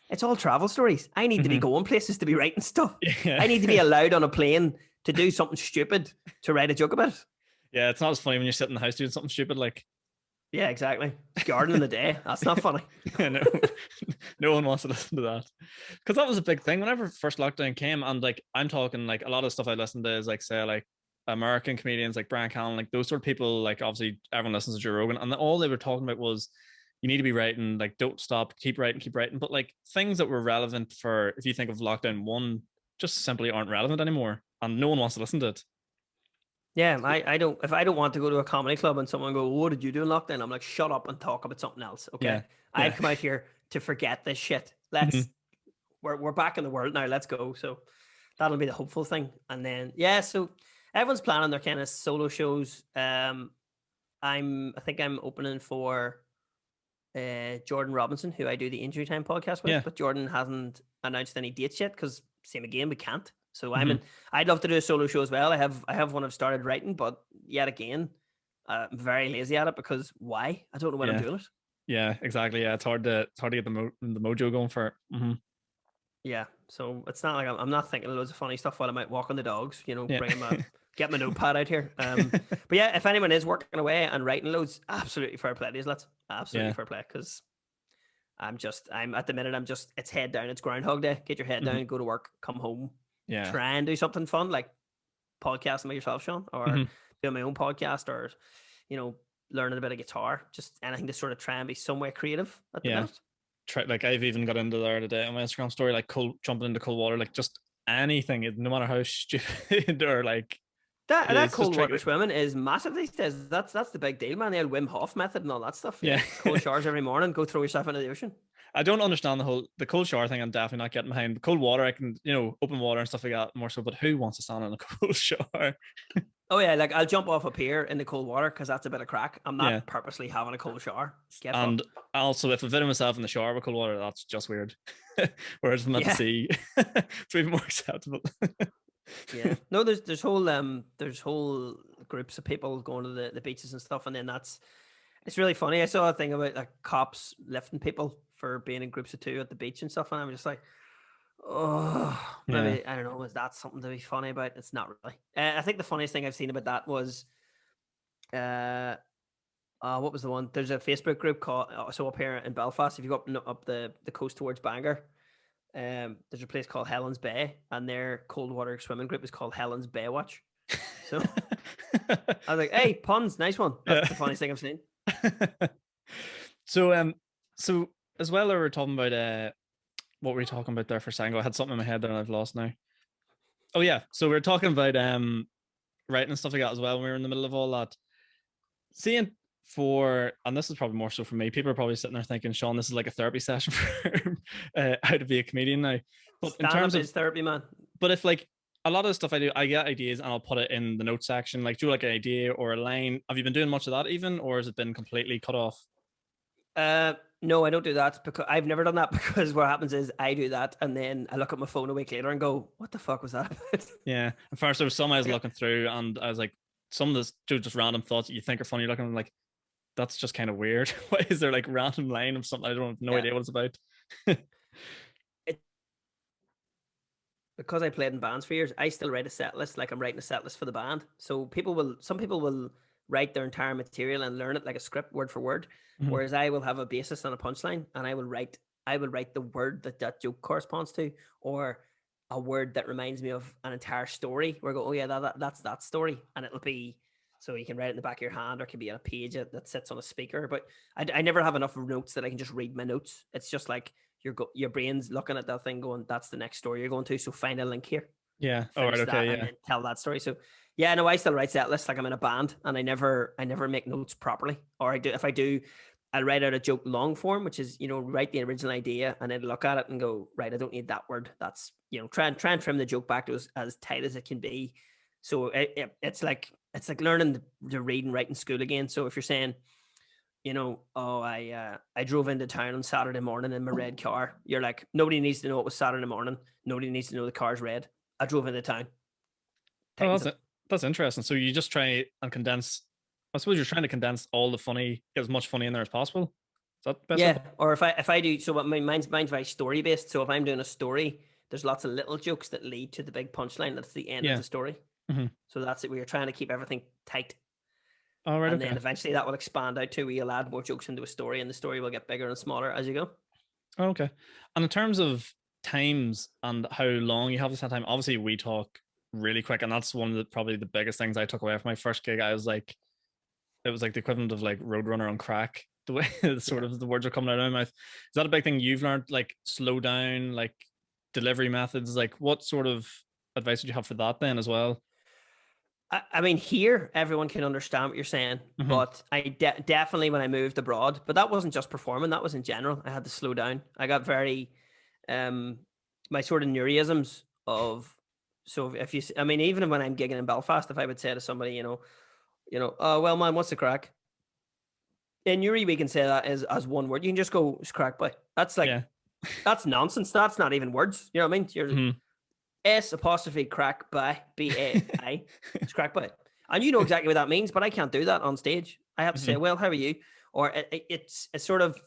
it's all travel stories. I need to be going places to be writing stuff. Yeah. I need to be allowed on a plane to do something stupid to write a joke about it. Yeah, it's not as funny when you're sitting in the house doing something stupid like. Yeah, exactly. Gardening the day. That's not funny. No one wants to listen to that, because that was a big thing whenever first lockdown came. And like, I'm talking like a lot of stuff I listened to is like, say, like American comedians like Brian Callen, like those sort of people, like obviously everyone listens to Joe Rogan, and all they were talking about was you need to be writing, like don't stop, keep writing, keep writing. But like things that were relevant for, if you think of lockdown one, just simply aren't relevant anymore, and no one wants to listen to it. Yeah, I don't. If I don't want to go to a comedy club and someone go, "What did you do in lockdown?" I'm like, "Shut up and talk about something else." Okay, Yeah, I've yeah. come out here to forget this shit. Mhm. We're back in the world now. Let's go. So that'll be the hopeful thing. And then yeah, so everyone's planning their kind of solo shows. I think I'm opening for Jordan Robinson, who I do the Injury Time podcast with, Yeah. but Jordan hasn't announced any dates yet because same again, we can't. So Mhm. I'd love to do a solo show as well. I have one I've started writing, but yet again, I'm very lazy at it because why? I don't know when I'm Yeah. doing it. Yeah, exactly. Yeah, it's hard to get the mojo going for it. Yeah, so it's not like I'm not thinking of loads of funny stuff while I'm out walking the dogs. You know, Yeah. get my notepad out here. But yeah, if anyone is working away and writing loads, absolutely fair play to you, lads. Absolutely Yeah. fair play because I'm at the minute it's head down, it's Groundhog Day. Get your head Mhm. down, go to work, come home, Yeah. try and do something fun like podcasting by yourself, Sean, or Mhm. doing my own podcast, or you know, learning a bit of guitar, just anything to sort of try and be somewhere creative at the Yeah. minute. Like I've even got into there today on my Instagram story, like jumping into cold water, like just anything, no matter how stupid or like it That is, just cold try. water swimming is massive these days. That's the big deal, man. The old Wim Hof method and all that stuff. Yeah. Cold showers every morning. Go throw yourself into the ocean. I don't understand the cold shower thing. I'm definitely not getting behind. The cold water, I can, open water and stuff like that more so. But who wants to stand in a cold shower? Oh yeah, like I'll jump off a pier in the cold water because that's a bit of crack. I'm Yeah. not purposely having a cold shower. Get And fucked. also, if I fit myself in the shower with cold water, that's just weird. Whereas if I'm at the Yeah. sea, it's even more acceptable. Yeah. No, there's whole groups of people going to the beaches and stuff, and then it's really funny. I saw a thing about like cops lifting people for being in groups of two at the beach and stuff, and I'm just like, oh, Yeah. maybe I don't know. Is that something to be funny about? It's not really. I think the funniest thing I've seen about that was, what was the one? There's a Facebook group called so up here in Belfast. If you go up the coast towards Bangor, there's a place called Helen's Bay, and their cold water swimming group is called Helen's Bay Watch. So I was like, "Hey, puns, nice one." That's the funniest thing I've seen. So as well, we were talking about what were we talking about there for a second? I had something in my head there and I've lost now. Oh yeah, so we were talking about writing and stuff like that as well when we were in the middle of all that. Seeing and this is probably more so for me, people are probably sitting there thinking, Sean, this is like a therapy session for how to be a comedian now. But Stand in terms of therapy, man. But if like a lot of the stuff I do, I get ideas and I'll put it in the notes section. Like, do like an idea or a line. Have you been doing much of that even, or has it been completely cut off? No, I don't do that because I've never done that because what happens is I do that and then I look at my phone a week later and go, what the fuck was that about? Yeah. At first there was some I was looking through and I was like, some of this just random thoughts that you think are funny. You're looking like, that's just kind of weird. Why is there like random line of something I don't have no idea what it's about? Because I played in bands for years, I still write a set list like I'm writing a set list for the band. So some people will write their entire material and learn it like a script word for word, whereas I will have a basis and a punchline, and I will write the word that joke corresponds to, or a word that reminds me of an entire story. Where I go, oh yeah, that's that story, and it'll be so you can write it in the back of your hand, or it can be on a page that sits on a speaker. But I never have enough notes that I can just read my notes. It's just like your brain's looking at that thing, going, that's the next story you're going to. So find a link here. Yeah. All right. Okay. Yeah. And then tell that story. So yeah, no, I still write set lists like I'm in a band, and I never make notes properly. Or if I do, I'll write out a joke long form, which is, write the original idea and then look at it and go, right, I don't need that word. That's, try and trim the joke back to as tight as it can be. So it's like learning to read and write in school again. So if you're saying, I drove into town on Saturday morning in my red car, you're like, nobody needs to know it was Saturday morning. Nobody needs to know the car's red. I drove into town. Oh, that's interesting. So you just try and condense. I suppose you're trying to condense all the funny, get as much funny in there as possible. Is that the best? Yeah. Or if I do, so mine's very story based. So if I'm doing a story, there's lots of little jokes that lead to the big punchline. That's the end of the story. Mm-hmm. So that's it. We're trying to keep everything tight. All right. And then eventually that will expand out to, we'll add more jokes into a story, and the story will get bigger and smaller as you go. Oh, okay. And in terms of times and how long you have this time, obviously we talk really quick, and that's one of the probably the biggest things I took away from my first gig. I was like, it was like the equivalent of like Roadrunner on crack. The way sort of the words are coming out of my mouth. Is that a big thing you've learned? Like slow down, like delivery methods. Like what sort of advice would you have for that then as well? I mean, here everyone can understand what you're saying, but I definitely when I moved abroad, but that wasn't just performing, that was in general. I had to slow down. I got very, my sort of neurisms of, so if you, I mean, even when I'm gigging in Belfast, if I would say to somebody, oh well, man, what's the crack? In Newry, we can say that as one word. You can just go, it's crack, boy. That's like, that's nonsense. That's not even words. You know what I mean? You're S apostrophe crack by B-A-I. It's crack by. And you know exactly what that means, but I can't do that on stage. I have to say, well, how are you? Or it's sort of,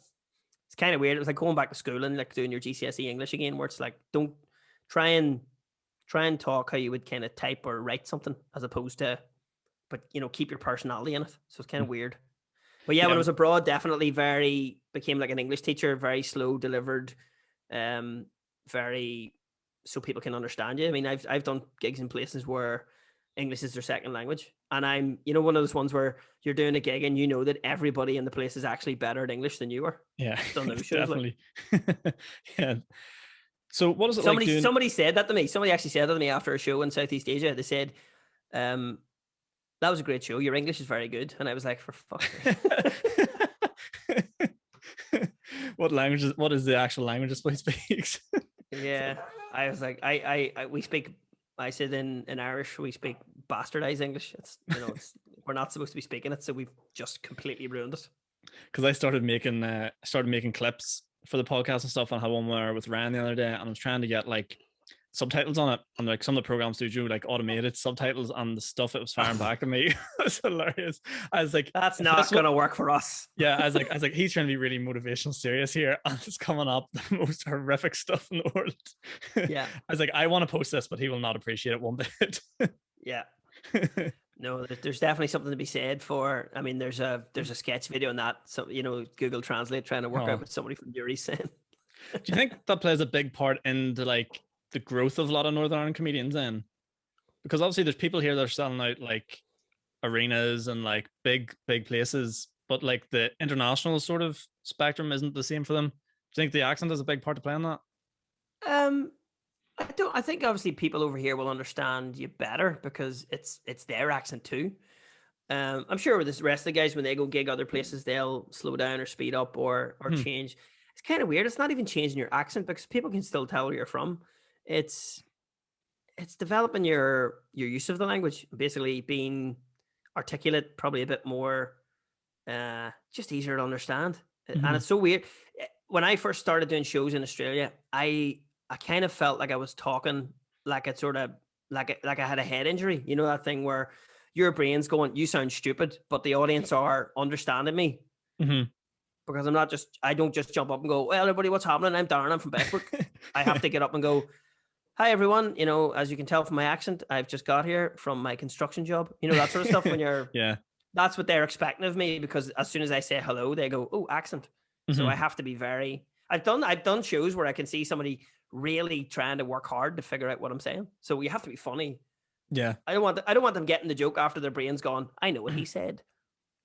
it's kind of weird. It was like going back to school and like doing your GCSE English again, where it's like, don't try and talk how you would kind of type or write something as opposed to, but keep your personality in it. So it's kind of weird. But yeah, when I was abroad, definitely became like an English teacher, very slow delivered, very, so people can understand you. I mean, I've done gigs in places where English is their second language, and I'm one of those ones where you're doing a gig and you know that everybody in the place is actually better at English than you are. Yeah, done those shows, definitely. Yeah. So what is it like doing? Somebody said that to me. Somebody actually said that to me after a show in Southeast Asia. They said, "That was a great show. Your English is very good." And I was like, "For fuck's sake." What language? What is the actual language this place speaks? Yeah, I was like, we speak. I said in Irish we speak bastardized English. It's we're not supposed to be speaking it, so we've just completely ruined it. Because I started making clips for the podcast and stuff, and I had one where with Ryan the other day, and I was trying to get like subtitles on it, and like some of the programs do like automated subtitles, and the stuff it was firing back at me was hilarious. I was like, that's not gonna work for us. Yeah, I was like, he's trying to be really motivational serious here, and it's coming up the most horrific stuff in the world. Yeah. I was like, I want to post this, but he will not appreciate it one bit. Yeah. No, there's definitely something to be said for. I mean, there's a sketch video on that. So Google Translate trying to work out what somebody from Newry's saying. Do you think that plays a big part into like the growth of a lot of Northern Ireland comedians then? Because obviously there's people here that are selling out like arenas and like big places, but like the international sort of spectrum isn't the same for them. Do you think the accent has a big part to play in that? I think obviously people over here will understand you better because it's their accent too. I'm sure with the rest of the guys, when they go gig other places, they'll slow down or speed up or change. It's kind of weird. It's not even changing your accent because people can still tell where you're from. It's developing your use of the language, basically being articulate, probably a bit more, just easier to understand. And it's so weird. When I first started doing shows in Australia, I kind of felt like I was talking like it's sort of like I had a head injury. You know that thing where your brain's going, you sound stupid, but the audience are understanding me. Because I don't just jump up and go, well, everybody, what's happening? I'm Darren, I'm from Bestbrook. I have to get up and go, hi, everyone. As you can tell from my accent, I've just got here from my construction job. That sort of stuff when you're, that's what they're expecting of me, because as soon as I say hello, they go, oh, accent. So I have to be I've done shows where I can see somebody really trying to work hard to figure out what I'm saying. So you have to be funny. Yeah. I don't want them getting the joke after their brain's gone, I know what he said.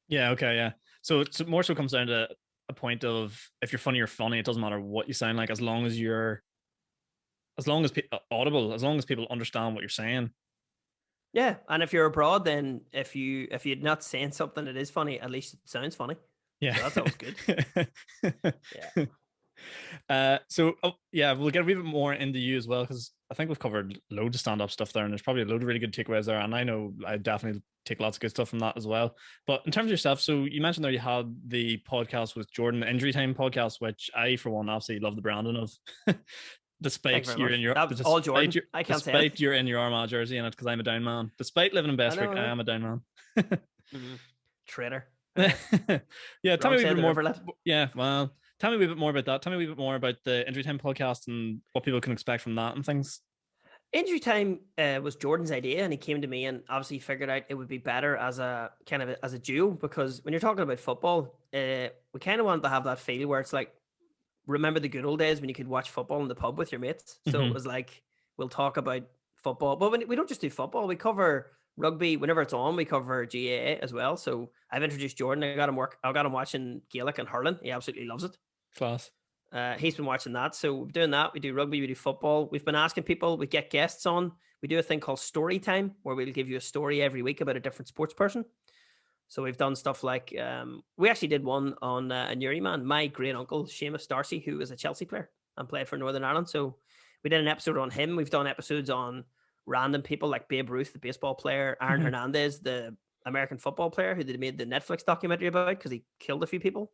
Yeah. Okay. Yeah. So it more so comes down to a point of, if you're funny, you're funny. It doesn't matter what you sound like, as long as audible, as long as people understand what you're saying. Yeah. And if you're abroad, then if you're not saying something that is funny, at least it sounds funny. Yeah. So that's always good. We'll get a wee bit more into you as well, because I think we've covered loads of stand-up stuff there, and there's probably a load of really good takeaways there, and I know I definitely take lots of good stuff from that as well. But in terms of yourself, so you mentioned there you had the podcast with Jordan, the Injury Time podcast, which I, for one, absolutely love the branding of. Despite you're in your, that was all Jordan. I can't say it. Despite you're in your Armagh jersey in it, because I'm a down man. Despite living in Bestwick, I am a down man. Traitor. Yeah, tell me a bit more. Yeah, well, tell me a bit more about that. Tell me a bit more about the Injury Time podcast and what people can expect from that and things. Injury Time was Jordan's idea, and he came to me and obviously figured out it would be better as a kind of as a duo, because when you're talking about football, we kind of wanted to have that feel where it's like, remember the good old days when you could watch football in the pub with your mates. So it was like, we'll talk about football. But we don't just do football. We cover rugby. Whenever it's on, we cover GAA as well. So I've introduced Jordan. I got him watching Gaelic and hurling. He absolutely loves it. Class. He's been watching that. So we're doing that. We do rugby. We do football. We've been asking people. We get guests on. We do a thing called story time, where we'll give you a story every week about a different sports person. So we've done stuff like, we actually did one on a Newry man, my great uncle, Seamus Darcy, who was a Chelsea player and played for Northern Ireland. So we did an episode on him. We've done episodes on random people like Babe Ruth, the baseball player, Aaron Hernandez, the American football player who they made the Netflix documentary about because he killed a few people.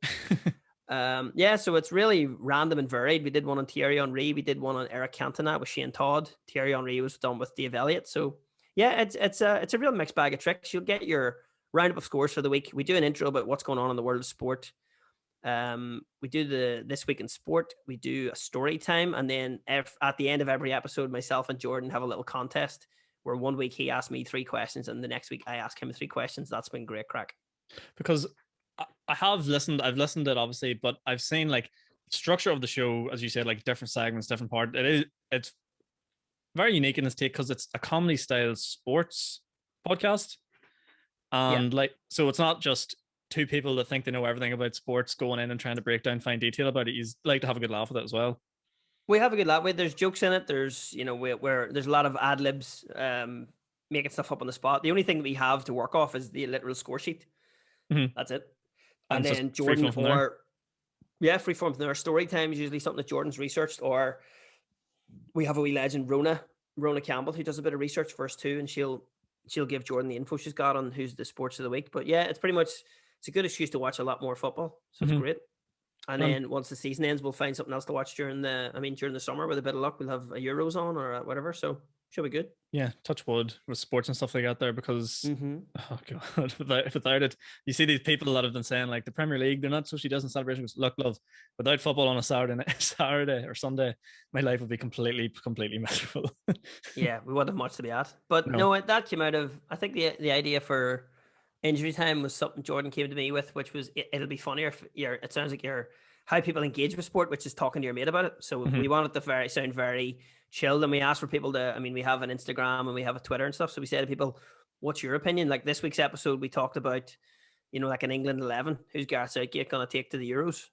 So it's really random and varied. We did one on Thierry Henry. We did one on Eric Cantona with Shane Todd. Thierry Henry was done with Dave Elliott. So yeah, it's a real mixed bag of tricks. You'll get your roundup of scores for the week. We do an intro about what's going on in the world of sport. We do the This Week in Sport. We do a story time. And then at the end of every episode, myself and Jordan have a little contest where one week he asked me 3 questions and the next week I ask him 3 questions. That's been great crack. Because I've listened to it obviously, but I've seen like structure of the show, as you said, like different segments, different part. It's very unique in its take because it's a comedy style sports podcast. And so it's not just 2 people that think they know everything about sports going in and trying to break down fine detail about it. You like to have a good laugh with it as well. We have a good laugh with it. There's jokes in it. There's, where there's a lot of ad libs, making stuff up on the spot. The only thing that we have to work off is the literal score sheet. Mm-hmm. That's it. And then Jordan free form from there. Story time is usually something that Jordan's researched, or we have a wee legend, Rona Campbell, who does a bit of research for us too, and she'll give Jordan the info she's got on who's the sports of the week. But yeah, it's a good excuse to watch a lot more football. So it's great. And then once the season ends, we'll find something else to watch during the summer. With a bit of luck, we'll have a Euros on or whatever. So should be good. Yeah, touch wood with sports and stuff like that there, because oh god, without it, you see these people that have been saying like the Premier League, they're not so she doesn't celebration. Look, love, without football on a Saturday or Sunday, my life would be completely miserable. Yeah, we wouldn't have much to be at. But no, that came out of, I think the idea for injury time was something Jordan came to me with, which was it'll be funnier if it sounds like you're how people engage with sport, which is talking to your mate about it. So we wanted to sound very chilled, and we asked for people to, we have an Instagram and we have a Twitter and stuff. So we said to people, what's your opinion? Like this week's episode, we talked about, like an England 11, who's Gareth Southgate going to take to the Euros?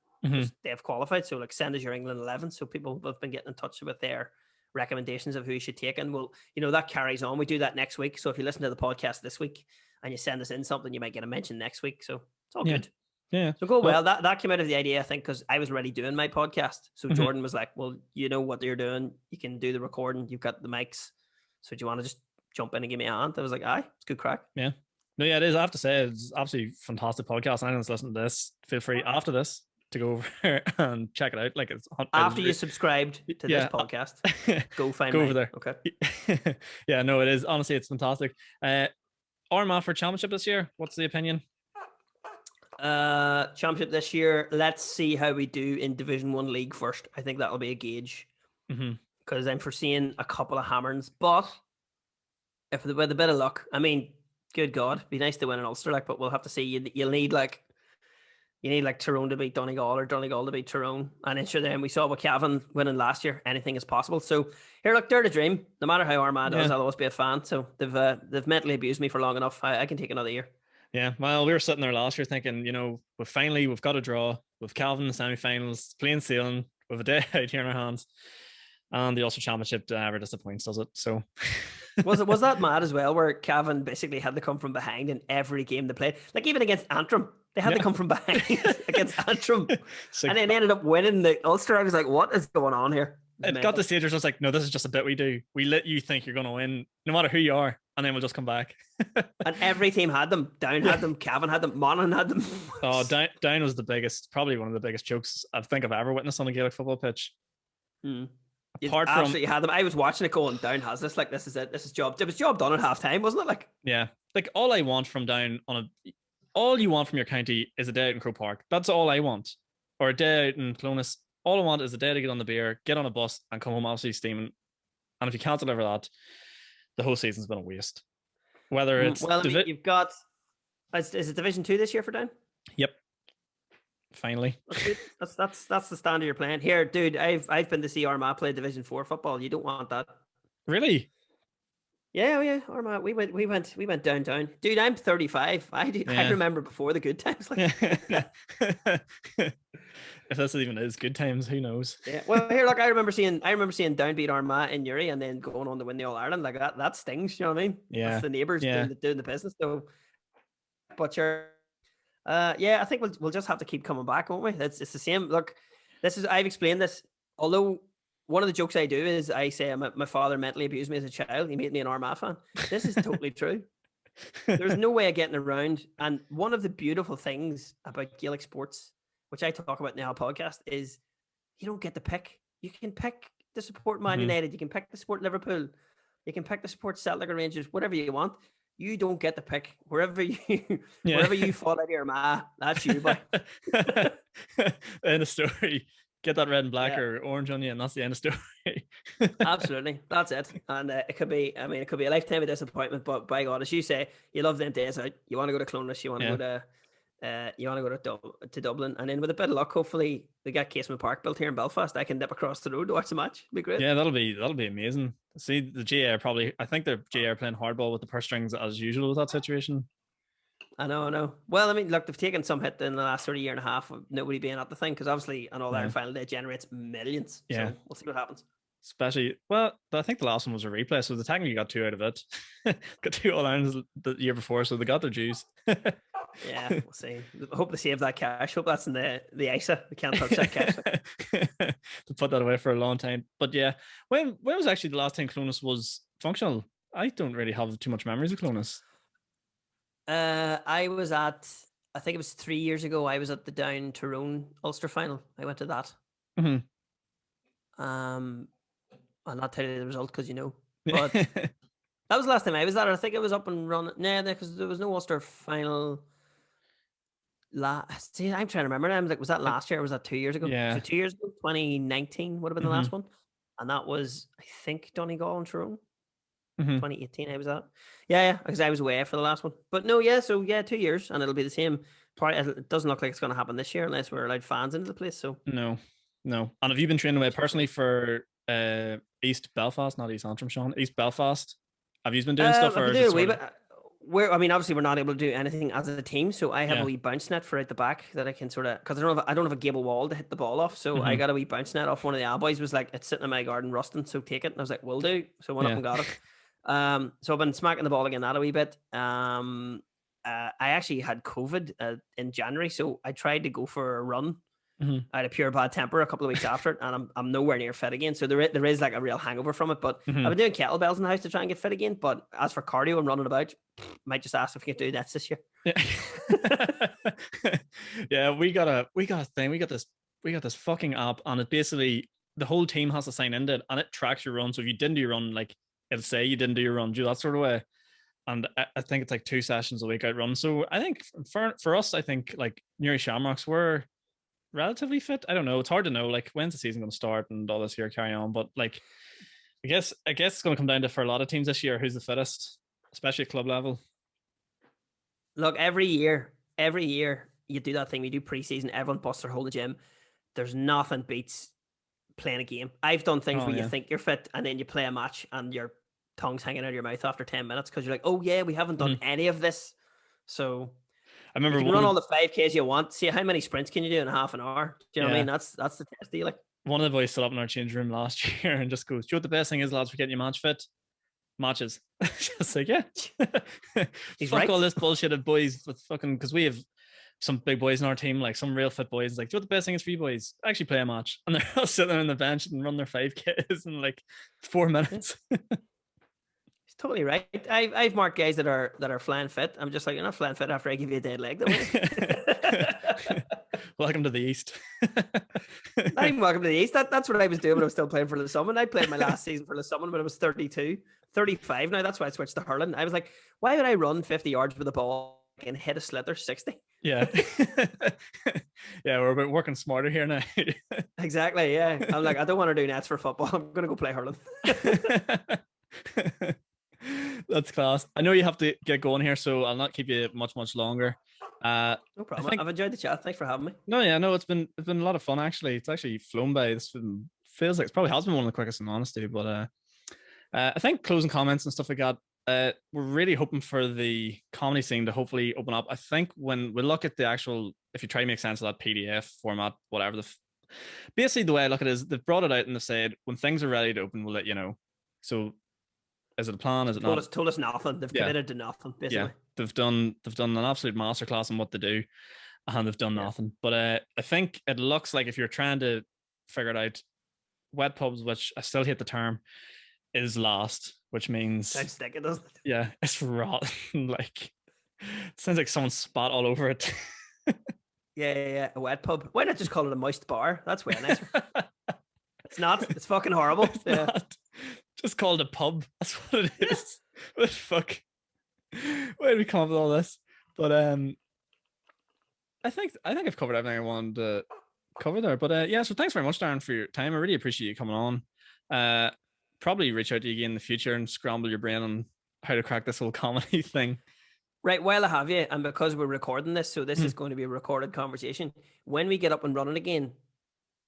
They've qualified. So like send us your England 11. So people have been getting in touch with their recommendations of who you should take. And we'll, that carries on. We do that next week. So if you listen to the podcast this week and you send us in something, you might get a mention next week. So it's all good. Yeah. So well, that came out of the idea, I think, because I was already doing my podcast. So Jordan was like, well, you know what you're doing. You can do the recording. You've got the mics. So do you want to just jump in and give me a hand? I was like, aye, it's good crack. Yeah. No, yeah, it is. I have to say, it's absolutely fantastic podcast. And anyone's listening to this, feel free after this to go over and check it out. Like it's after you subscribed to this podcast, go over there. Okay. Yeah, no, it is. Honestly, it's fantastic. Armagh for championship this year. What's the opinion? Championship this year, let's see how we do in Division 1 league first. I think that'll be a gauge, because I'm foreseeing a couple of hammerings, but if with a bit of luck, good God, be nice to win an Ulster, but we'll have to see. You'll need Tyrone to beat Donegal or Donegal to beat Tyrone, and then sure, then we saw with Cavan winning last year, anything is possible. So here, look, they're the dream. No matter how Armagh does, I'll always be a fan. So they've mentally abused me for long enough. I can take another year. Yeah, well, we were sitting there last year thinking, we've got a draw with Cavan in the semi-finals, plain sailing, with a day out here in our hands, and the Ulster Championship never disappoints, does it? So was that mad as well, where Cavan basically had to come from behind in every game they played, like even against Antrim, they had to come from behind against Antrim, and then ended up winning the Ulster. I was like, what is going on here? It got the stage where I was like, no, this is just a bit we do. We let you think you're going to win, no matter who you are, and then we'll just come back. And every team had them. Down had them. Cavan had them. Monaghan had them. Oh, Down was probably one of the biggest jokes I think I've ever witnessed on a Gaelic football pitch. Apart from absolutely had them. I was watching it going, Down has this. Like, this is it. This is job. It was job done at half time, wasn't it? Like, yeah. Like all I want from Down all you want from your county is a day out in Croke Park. That's all I want. Or a day out in Clonus. All I want is a day to get on the beer, get on a bus, and come home absolutely steaming. And if you can't deliver that, the whole season's been a waste. Whether it's you've got is it Division 2 this year for Down? Yep. Finally. That's the standard you're playing. Here, dude, I've been to see Armagh play Division 4 football. You don't want that. Really? Yeah, oh yeah, Armagh. We went downtown. Dude, I'm 35. I Yeah. remember before the good times. Like, If this even is good times, who knows? yeah. Well, here, look, I remember seeing downbeat Armagh in Newry and then going on to win the All Ireland. Like that stings. You know what I mean? That's Yeah. the neighbours Yeah. doing the business. So, but sure. Yeah, I think we'll just have to keep coming back, won't we? It's the same. Look, I've explained this. Although one of the jokes I do is I say my father mentally abused me as a child. He made me an Armagh fan. This is totally true. There's no way of getting around. And one of the beautiful things about Gaelic sports, which I talk about in the podcast, is you don't get to pick. You can pick to support Man Mhm. United. You can pick to support Liverpool. You can pick to support Celtic or Rangers, whatever you want. You don't get to pick wherever you Yeah. wherever you fall out of your ma. That's you, boy. End of story. Get that red and black Yeah. or orange on you, and that's the end of story. Absolutely, that's it. And it could be. I mean, it could be a lifetime of disappointment. But by God, as you say, you love them days out. You want to go to Clonus. You want to Yeah. go to. You want to go to Dublin, and then with a bit of luck, hopefully they get Casement Park built here in Belfast. I can dip across the road to watch the match. It'd be great. Yeah, that'll be amazing. See, the GA probably. I think the GA are playing hardball with the purse strings as usual with that situation. I know. Well, I mean, look, they've taken some hit in the last sort of year and a half of nobody being at the thing because obviously an All-Ireland final day generates millions. Yeah. So we'll see what happens. Especially, well, I think the last one was a replay, so they technically got 2 out of it. Got 2 All-Irelands the year before, so they got their dues. Yeah, we'll see. I hope they save that cash. Hope that's in the ISA. They can't touch that cash. To put that away for a long time. But yeah, when was actually the last time Clonus was functional? I don't really have too much memories of Clonus. I think it was 3 years ago. I was at the Down Tyrone Ulster final. I went to that. Mm-hmm. I'll not tell you the result because you know. But that was the last time I was there. I think it was up and running. Nah, because there was no Ulster final. See, I'm trying to remember. I'm like, was that last year or was that 2 years ago? Yeah. So 2 years ago, 2019 would have been the last one. And that was, I think, Donegal and Tyrone. 2018 I was at. Yeah, because I was away for the last one. But no, yeah, so yeah, 2 years and it'll be the same. It doesn't look like it's going to happen this year unless we're allowed fans into the place. So No. And have you been training away personally for East Belfast, not East Antrim, Sean? East Belfast? Have you been doing stuff? Or do a wee bit. I mean, obviously, we're not able to do anything as a team, so I have a wee bounce net for out the back that I can sort of because I don't have a gable wall to hit the ball off, so I got a wee bounce net off one of the Al boys. Was like, it's sitting in my garden rusting, so take it. And I was like, will do. So I went up and got it. So I've been smacking the ball again that a wee bit. I actually had COVID in January, so I tried to go for a run. I had a pure bad temper a couple of weeks after it, and I'm nowhere near fit again. So there is like a real hangover from it. But I've been doing kettlebells in the house to try and get fit again. But as for cardio and running about, might just ask if we could do that this year. Yeah, we got a thing. We got this fucking app, and it basically the whole team has to sign into it, and it tracks your run. So if you didn't do your run, like it'll say you didn't do your run, do that sort of way. And I think it's like 2 sessions a week I'd run. So I think for us, I think like Newry Shamrocks were relatively fit. I don't know. It's hard to know. Like when's the season going to start and all this here carry on. But like, I guess it's going to come down to for a lot of teams this year who's the fittest, especially at club level. Look, every year you do that thing. We do preseason. Everyone busts their hole in the gym. There's nothing beats playing a game. I've done things where you think you're fit and then you play a match and your tongue's hanging out of your mouth after 10 minutes because you're like, oh yeah, we haven't done any of this. So I remember you can run all the 5Ks you want. See how many sprints can you do in half an hour? Do you know what I mean? That's the test. Like one of the boys stood up in our change room last year and just goes, "Do you know what the best thing is, lads, for getting you match fit? Matches." Just like, yeah. He's fuck right. all this bullshit of boys with fucking because we have some big boys in our team, like some real fit boys. Like, do you know what the best thing is for you boys? Actually play a match. And they're all sitting on the bench and run their 5Ks in like 4 minutes. He's totally right. I've marked guys that are flying fit. I'm just like, you're not flying fit after I give you a dead leg. Welcome to the East. Not even welcome to the East. That's what I was doing when I was still playing for Lissummon. I played my last season for Lissummon when I was 32, 35 now. That's why I switched to hurling. I was like, why would I run 50 yards with a ball and hit a sliotar 60? Yeah. Yeah, we're about working smarter here now. Exactly, yeah. I'm like, I don't want to do nets for football. I'm going to go play hurling. That's class. I know you have to get going here, so I'll not keep you much longer. No problem. I've enjoyed the chat. Thanks for having me. No, it's been a lot of fun actually. It's actually flown by. Feels like it probably has been one of the quickest in honesty. But I think closing comments and stuff like that. We're really hoping for the comedy scene to hopefully open up. I think when we look at the actual, if you try to make sense of that PDF format, whatever basically the way I look at it is they've brought it out and they've said when things are ready to open, we'll let you know. So is it a plan? Is it not? Told us nothing. They've committed to nothing, basically. Yeah, they've done an absolute masterclass on what to do, and they've done nothing. But I think it looks like if you're trying to figure it out, wet pubs, which I still hate the term, is last, which means sounds sticky, doesn't it? Yeah, it's rotten. Like it sounds like someone spat all over it. Yeah, a wet pub. Why not just call it a moist bar? That's way nicer. It's not. It's fucking horrible. It's not. Just call it a pub. That's what it is. What the fuck? Where did we come up with all this? But I think I've covered everything I wanted to cover there. But yeah, so thanks very much, Darren, for your time. I really appreciate you coming on. Probably reach out to you again in the future and scramble your brain on how to crack this whole comedy thing. Right, while I have you, and because we're recording this, so this is going to be a recorded conversation. When we get up and running again,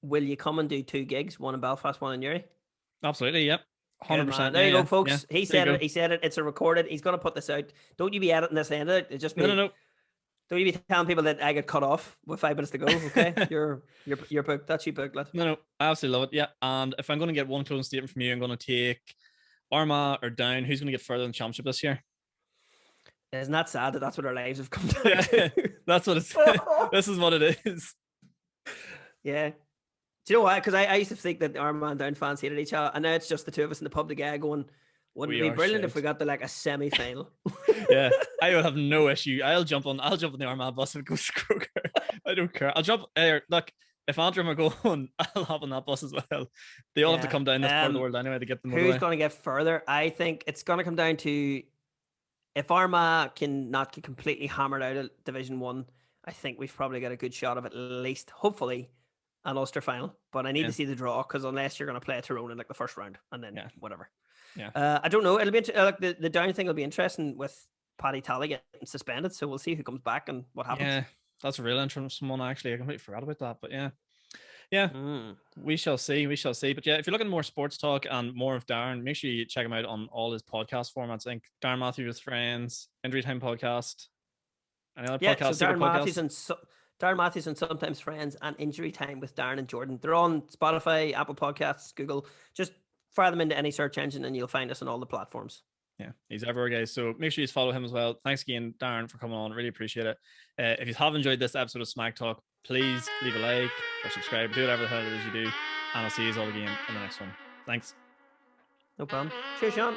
will you come and do 2 gigs, one in Belfast, one in Newry? Absolutely, yep. 100%. There you go, folks. Yeah. He said it. He said it. It's a recorded. He's going to put this out. Don't you be editing this end of it. It's just me. No. Don't you be telling people that I get cut off with 5 minutes to go, okay? You're booked. That's you booked, lad. No, I absolutely love it. Yeah, and if I'm going to get one closing statement from you, I'm going to take Armagh or Down. Who's going to get further in the championship this year? Isn't that sad that that's what our lives have come down to? That's what it's. This is what it is. Yeah. Do you know why? Because I used to think that Armagh and Down fans hated each other, and now it's just the two of us in the pub together going, wouldn't it be brilliant if we got to like a semi-final? Yeah, I would have no issue. I'll jump on the Armagh bus and go Croker. I don't care. I'll jump. Look, if Antrim are going, I'll hop on that bus as well. They all have to come down this part of the world anyway to get them. Who's going to get further? I think it's going to come down to if Armagh can not get completely hammered out of Division 1, I think we've probably got a good shot of at least, hopefully, an Ulster final. But I need to see the draw, because unless you're going to play Tyrone in like the first round and then whatever. Yeah. I don't know. It'll be like the Down thing will be interesting with Paddy Tally getting suspended. So we'll see who comes back and what happens. Yeah, that's a real interesting one, actually. I completely forgot about that. But yeah, we shall see. But yeah, if you're looking at more sports talk and more of Darren, make sure you check him out on all his podcast formats. I think Darren Matthews with Friends, Injury Time Podcast, any other podcast. So Darren Matthews and Sometimes Friends and Injury Time with Darren and Jordan. They're on Spotify, Apple Podcasts, Google. Just fire them into any search engine and you'll find us on all the platforms. Yeah, he's everywhere, guys. So make sure you follow him as well. Thanks again, Darren, for coming on. Really appreciate it. If you have enjoyed this episode of SMAC Talk, please leave a like or subscribe. Do whatever the hell it is you do. And I'll see you all again in the next one. Thanks. No problem. Cheers, Sean.